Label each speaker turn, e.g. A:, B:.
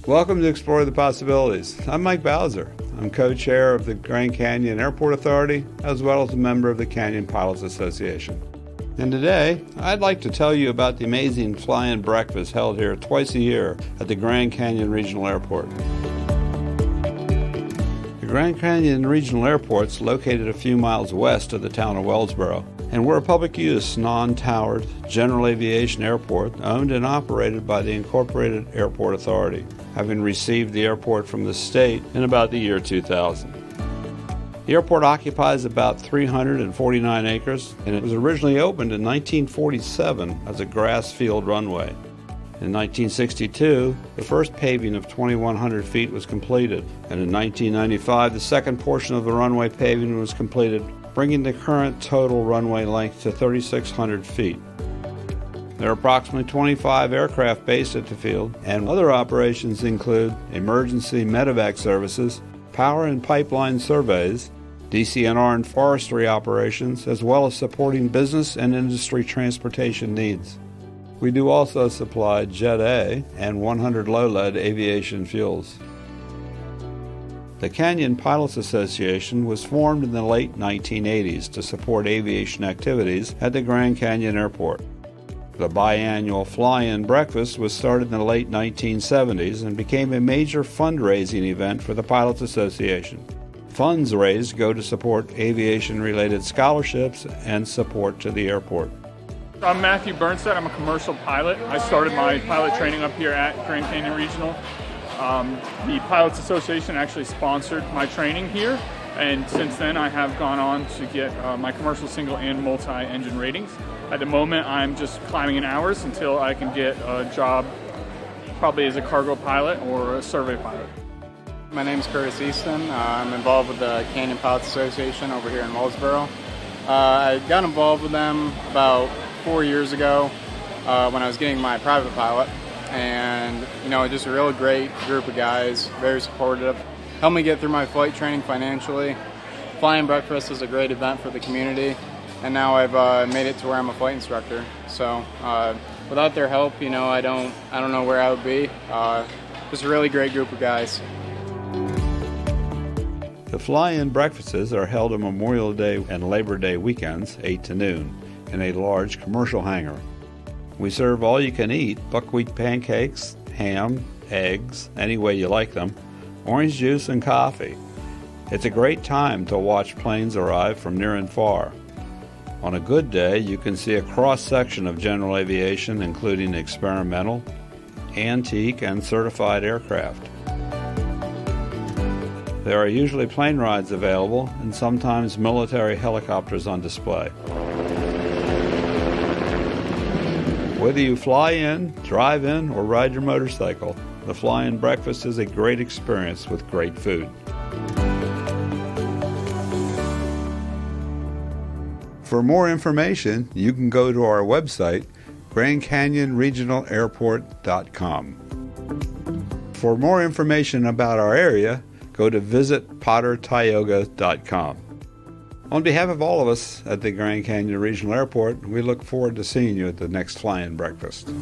A: Welcome to Explore the Possibilities. I'm Mike Bowser. I'm co-chair of the Grand Canyon Airport Authority, as well as a member of the Canyon Pilots Association. And today, I'd like to tell you about the amazing fly-in breakfast held here twice a year at the Grand Canyon Regional Airport. The Grand Canyon Regional Airport's located a few miles west of the town of Wellsboro, and we're a public-use, non-towered, general aviation airport owned and operated by the Incorporated Airport Authority, having received the airport from the state in about the year 2000. The airport occupies about 349 acres, and it was originally opened in 1947 as a grass field runway. In 1962, the first paving of 2,100 feet was completed, and in 1995, the second portion of the runway paving was completed, bringing the current total runway length to 3,600 feet. There are approximately 25 aircraft based at the field, and other operations include emergency medevac services, power and pipeline surveys, DCNR and forestry operations, as well as supporting business and industry transportation needs. We do also supply Jet A and 100 low-lead aviation fuels. The Canyon Pilots Association was formed in the late 1980s to support aviation activities at the Grand Canyon Airport. The biannual fly-in breakfast was started in the late 1970s and became a major fundraising event for the Pilots Association. Funds raised go to support aviation-related scholarships and support to the airport.
B: I'm Matthew Bernstead. I'm a commercial pilot. I started my pilot training up here at Grand Canyon Regional. The Pilots Association actually sponsored my training here, and since then I have gone on to get my commercial single and multi-engine ratings. At the moment I'm just climbing in hours until I can get a job probably as a cargo pilot or a survey pilot.
C: My name is Curtis Easton. I'm involved with the Canyon Pilots Association over here in Wellsboro. I got involved with them about 4 years ago when I was getting my private pilot. And, just a real great group of guys, very supportive. Helped me get through my flight training financially. Flying breakfast is a great event for the community. And now I've made it to where I'm a flight instructor. So without their help, I don't know where I would be. Just a really great group of guys.
A: The fly-in breakfasts are held on Memorial Day and Labor Day weekends, 8 to noon, in a large commercial hangar. We serve all-you-can-eat buckwheat pancakes, ham, eggs, any way you like them, orange juice, and coffee. It's a great time to watch planes arrive from near and far. On a good day, you can see a cross-section of general aviation, including experimental, antique, and certified aircraft. There are usually plane rides available and sometimes military helicopters on display. Whether you fly in, drive in, or ride your motorcycle, the fly-in breakfast is a great experience with great food. For more information, you can go to our website, grandcanyonregionalairport.com. For more information about our area, go to visit Potter-Tioga.com. On behalf of all of us at the Grand Canyon Regional Airport, we look forward to seeing you at the next fly-in breakfast.